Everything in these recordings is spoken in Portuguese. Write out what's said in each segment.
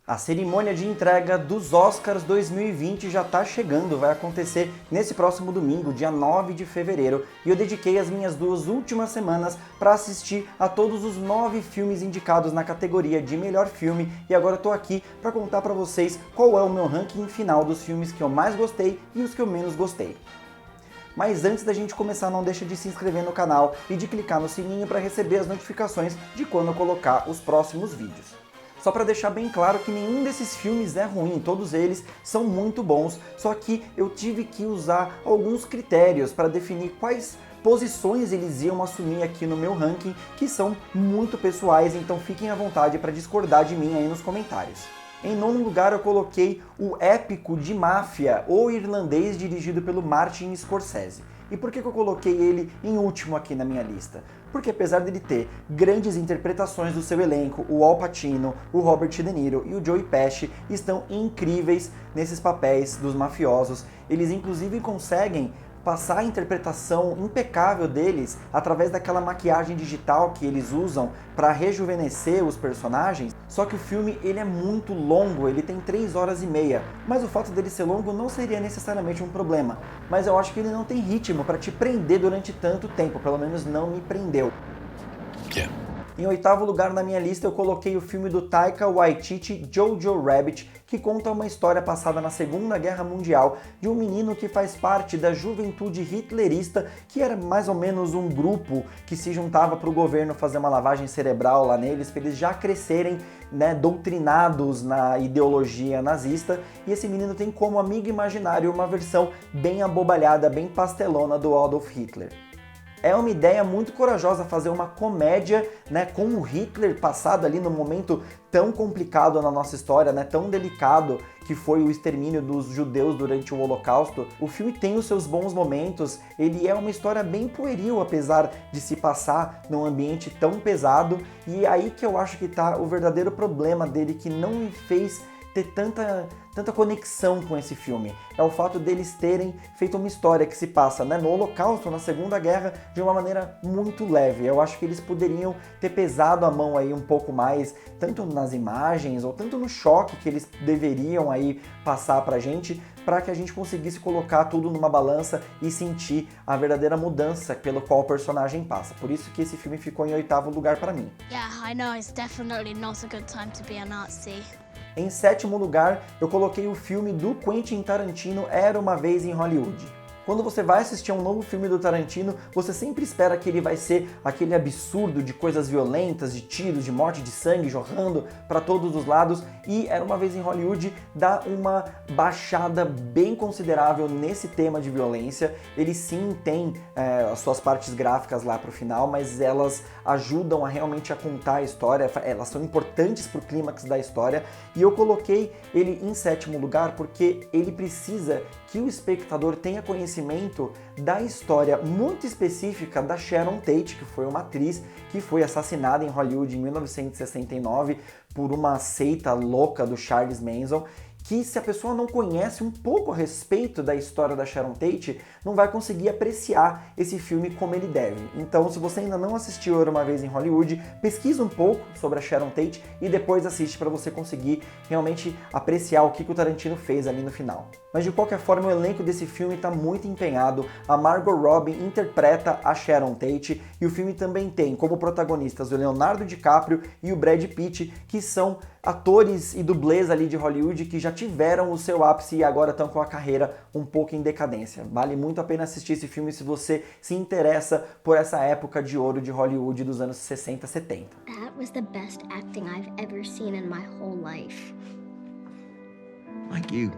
A cerimônia de entrega dos Oscars 2020 já está chegando, vai acontecer nesse próximo domingo, dia 9 de fevereiro, e eu dediquei as minhas 2 últimas semanas para assistir a todos os 9 filmes indicados na categoria de melhor filme, e agora estou aqui para contar para vocês qual é o meu ranking final dos filmes que eu mais gostei e os que eu menos gostei. Mas antes da gente começar, não deixa de se inscrever no canal e de clicar no sininho para receber as notificações de quando eu colocar os próximos vídeos. Só para deixar bem claro que nenhum desses filmes é ruim, todos eles são muito bons, só que eu tive que usar alguns critérios para definir quais posições eles iam assumir aqui no meu ranking, que são muito pessoais, então fiquem à vontade para discordar de mim aí nos comentários. Em nono lugar eu coloquei o épico de máfia, O Irlandês, dirigido pelo Martin Scorsese. E por que eu coloquei ele em último aqui na minha lista? Porque apesar dele ter grandes interpretações do seu elenco, o Al Pacino, o Robert De Niro e o Joey Pesci estão incríveis nesses papéis dos mafiosos. Eles inclusive conseguem passar a interpretação impecável deles através daquela maquiagem digital que eles usam para rejuvenescer os personagens. Só que o filme ele é muito longo, ele tem 3 horas e meia, mas o fato dele ser longo não seria necessariamente um problema, mas eu acho que ele não tem ritmo para te prender durante tanto tempo, pelo menos não me prendeu. Em oitavo lugar na minha lista eu coloquei o filme do Taika Waititi, Jojo Rabbit, que conta uma história passada na Segunda Guerra Mundial de um menino que faz parte da juventude hitlerista, que era mais ou menos um grupo que se juntava para o governo fazer uma lavagem cerebral lá neles, para eles já crescerem, né, doutrinados na ideologia nazista, e esse menino tem como amigo imaginário uma versão bem abobalhada, bem pastelona do Adolf Hitler. É uma ideia muito corajosa fazer uma comédia, né, com o Hitler passado ali no momento tão complicado na nossa história, né, tão delicado que foi o extermínio dos judeus durante o Holocausto. O filme tem os seus bons momentos, ele é uma história bem pueril, apesar de se passar num ambiente tão pesado, e é aí que eu acho que tá o verdadeiro problema dele, que não me fez ter tanta conexão com esse filme. É o fato deles terem feito uma história que se passa, né, no Holocausto, na Segunda Guerra, de uma maneira muito leve. Eu acho que eles poderiam ter pesado a mão aí um pouco mais, tanto nas imagens, ou tanto no choque que eles deveriam aí passar pra gente, para que a gente conseguisse colocar tudo numa balança e sentir a verdadeira mudança pelo qual o personagem passa. Por isso que esse filme ficou em oitavo lugar para mim. Yeah, I know, it's definitely not a good time to be a Nazi. Em sétimo lugar, eu coloquei o filme do Quentin Tarantino, Era Uma Vez em Hollywood. Quando você vai assistir a um novo filme do Tarantino, você sempre espera que ele vai ser aquele absurdo de coisas violentas, de tiros, de morte, de sangue jorrando para todos os lados, e Era Uma Vez em Hollywood dá uma baixada bem considerável nesse tema de violência. Ele sim tem as suas partes gráficas lá pro final, mas elas ajudam a realmente a contar a história, elas são importantes pro clímax da história, e eu coloquei ele em sétimo lugar porque ele precisa que o espectador tenha conhecimento da história muito específica da Sharon Tate, que foi uma atriz que foi assassinada em Hollywood em 1969 por uma seita louca do Charles Manson, que se a pessoa não conhece um pouco a respeito da história da Sharon Tate, não vai conseguir apreciar esse filme como ele deve. Então, se você ainda não assistiu Era Uma Vez em Hollywood, pesquisa um pouco sobre a Sharon Tate e depois assiste para você conseguir realmente apreciar o que o Tarantino fez ali no final. Mas de qualquer forma, o elenco desse filme está muito empenhado. A Margot Robbie interpreta a Sharon Tate e o filme também tem como protagonistas o Leonardo DiCaprio e o Brad Pitt, que são atores e dublês ali de Hollywood que já tiveram o seu ápice e agora estão com a carreira um pouco em decadência. Vale muito a pena assistir esse filme se você se interessa por essa época de ouro de Hollywood dos anos 60, 70. That was the best acting I've ever seen in my whole life. Like you.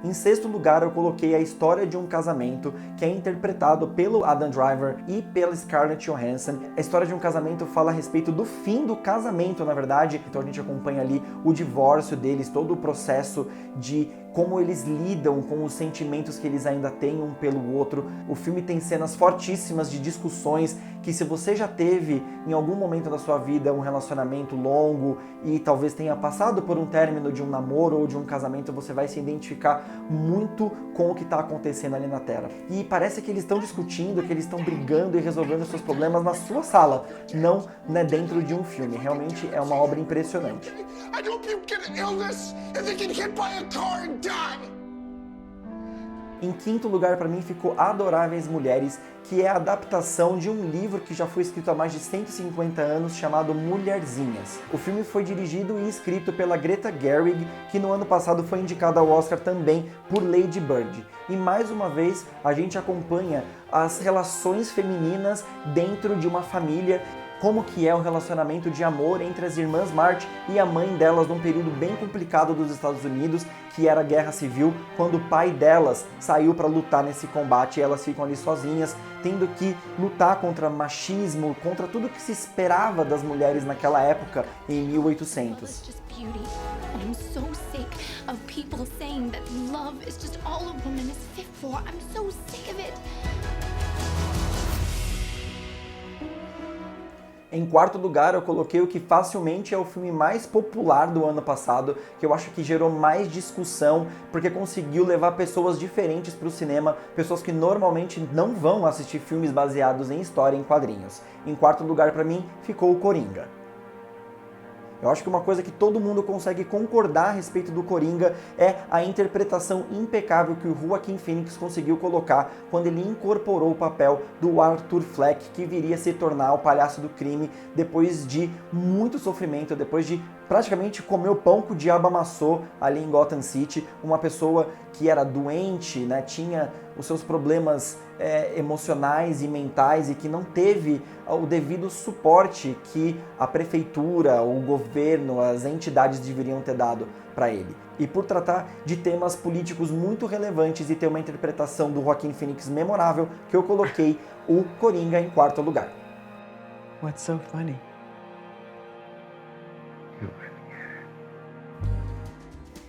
Em sexto lugar, eu coloquei A História de um Casamento, que é interpretado pelo Adam Driver e pela Scarlett Johansson. A História de um Casamento fala a respeito do fim do casamento, na verdade. Então a gente acompanha ali o divórcio deles, todo o processo de como eles lidam com os sentimentos que eles ainda têm um pelo outro. O filme tem cenas fortíssimas de discussões que se você já teve em algum momento da sua vida um relacionamento longo e talvez tenha passado por um término de um namoro ou de um casamento, você vai se identificar muito com o que está acontecendo ali na tela. E parece que eles estão discutindo, que eles estão brigando e resolvendo seus problemas na sua sala, não né, dentro de um filme. Realmente é uma obra impressionante. I hope you get illness and they get hit by a car and die. Em quinto lugar, para mim, ficou Adoráveis Mulheres, que é a adaptação de um livro que já foi escrito há mais de 150 anos, chamado Mulherzinhas. O filme foi dirigido e escrito pela Greta Gerwig, que no ano passado foi indicada ao Oscar também por Lady Bird. E mais uma vez, a gente acompanha as relações femininas dentro de uma família, como que é o relacionamento de amor entre as irmãs March e a mãe delas num período bem complicado dos Estados Unidos, que era a Guerra Civil, quando o pai delas saiu para lutar nesse combate e elas ficam ali sozinhas, tendo que lutar contra machismo, contra tudo que se esperava das mulheres naquela época, em 1800. I'm so sick of people saying that love is just all a woman is fit for. I'm so sick of it. Em quarto lugar, eu coloquei o que facilmente é o filme mais popular do ano passado, que eu acho que gerou mais discussão, porque conseguiu levar pessoas diferentes para o cinema, pessoas que normalmente não vão assistir filmes baseados em história em quadrinhos. Em quarto lugar, para mim, ficou o Coringa. Eu acho que uma coisa que todo mundo consegue concordar a respeito do Coringa é a interpretação impecável que o Joaquin Phoenix conseguiu colocar quando ele incorporou o papel do Arthur Fleck, que viria a se tornar o palhaço do crime depois de muito sofrimento, depois de praticamente comer o pão que o diabo amassou ali em Gotham City, uma pessoa que era doente, né, tinha os seus problemas emocionais e mentais e que não teve o devido suporte que a prefeitura, o governo, as entidades deveriam ter dado para ele. E por tratar de temas políticos muito relevantes e ter uma interpretação do Joaquin Phoenix memorável, que eu coloquei o Coringa em quarto lugar. What's so funny?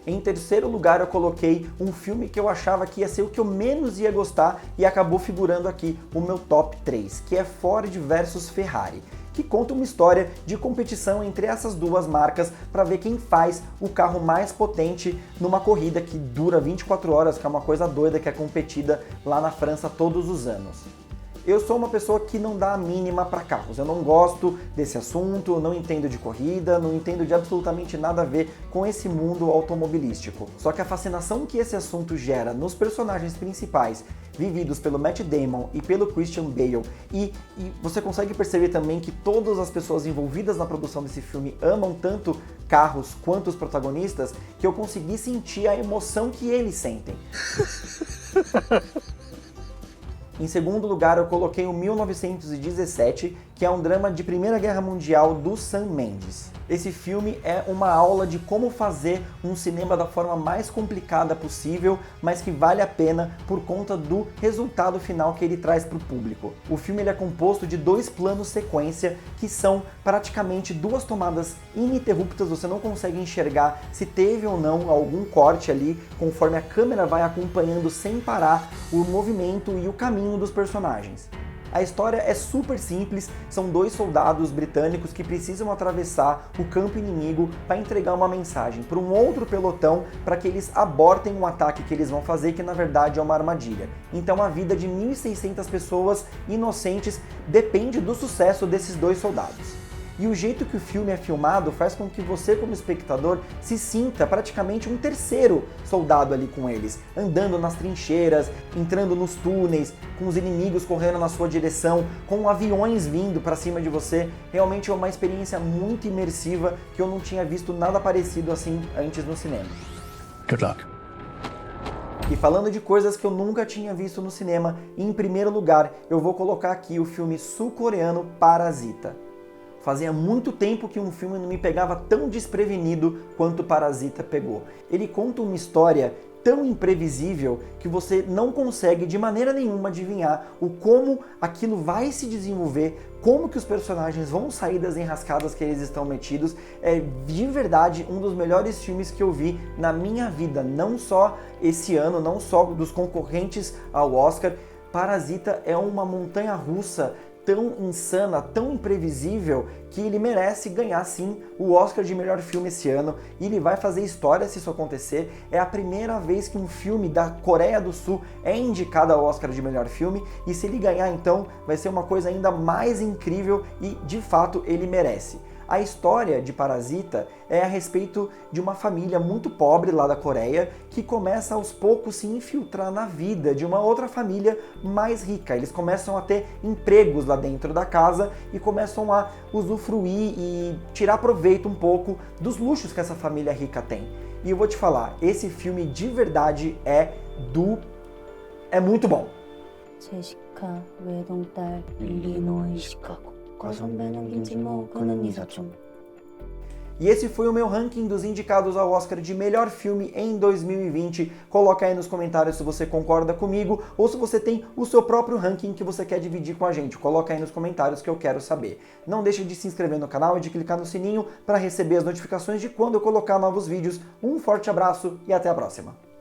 Em terceiro lugar, eu coloquei um filme que eu achava que ia ser o que eu menos ia gostar e acabou figurando aqui o meu top 3, que é Ford versus Ferrari, que conta uma história de competição entre essas duas marcas para ver quem faz o carro mais potente numa corrida que dura 24 horas, que é uma coisa doida que é competida lá na França todos os anos. Eu sou uma pessoa que não dá a mínima para carros, eu não gosto desse assunto, não entendo de corrida, não entendo de absolutamente nada a ver com esse mundo automobilístico. Só que a fascinação que esse assunto gera nos personagens principais, vividos pelo Matt Damon e pelo Christian Bale, e você consegue perceber também que todas as pessoas envolvidas na produção desse filme amam tanto carros quanto os protagonistas, que eu consegui sentir a emoção que eles sentem. Em segundo lugar, eu coloquei o 1917, que é um drama de Primeira Guerra Mundial do Sam Mendes. Esse filme é uma aula de como fazer um cinema da forma mais complicada possível, mas que vale a pena por conta do resultado final que ele traz para o público. O filme ele é composto de 2 planos sequência, que são praticamente 2 tomadas ininterruptas, você não consegue enxergar se teve ou não algum corte ali, conforme a câmera vai acompanhando sem parar o movimento e o caminho dos personagens. A história é super simples, são 2 soldados britânicos que precisam atravessar o campo inimigo para entregar uma mensagem para um outro pelotão para que eles abortem um ataque que eles vão fazer, que na verdade é uma armadilha. Então a vida de 1.600 pessoas inocentes depende do sucesso desses 2 soldados. E o jeito que o filme é filmado faz com que você, como espectador, se sinta praticamente um terceiro soldado ali com eles, andando nas trincheiras, entrando nos túneis, com os inimigos correndo na sua direção, com aviões vindo para cima de você. Realmente é uma experiência muito imersiva que eu não tinha visto nada parecido assim antes no cinema. Good luck. E falando de coisas que eu nunca tinha visto no cinema, em primeiro lugar, eu vou colocar aqui o filme sul-coreano Parasita. Fazia muito tempo que um filme não me pegava tão desprevenido quanto Parasita pegou. Ele conta uma história tão imprevisível que você não consegue de maneira nenhuma adivinhar o como aquilo vai se desenvolver, como que os personagens vão sair das enrascadas que eles estão metidos. É de verdade um dos melhores filmes que eu vi na minha vida, não só esse ano, não só dos concorrentes ao Oscar. Parasita é uma montanha-russa tão insana, tão imprevisível, que ele merece ganhar sim o Oscar de melhor filme esse ano, e ele vai fazer história se isso acontecer. É a primeira vez que um filme da Coreia do Sul é indicado ao Oscar de melhor filme, e se ele ganhar então vai ser uma coisa ainda mais incrível e de fato ele merece. A história de Parasita é a respeito de uma família muito pobre lá da Coreia que começa aos poucos se infiltrar na vida de uma outra família mais rica. Eles começam a ter empregos lá dentro da casa e começam a usufruir e tirar proveito um pouco dos luxos que essa família rica tem. E eu vou te falar, esse filme de verdade é muito bom. 제시카 외동딸 일리노이 시카고 과선배는 김치모 그는 이사촌. E esse foi o meu ranking dos indicados ao Oscar de melhor filme em 2020. Coloca aí nos comentários se você concorda comigo ou se você tem o seu próprio ranking que você quer dividir com a gente. Coloca aí nos comentários que eu quero saber. Não deixe de se inscrever no canal e de clicar no sininho para receber as notificações de quando eu colocar novos vídeos. Um forte abraço e até a próxima!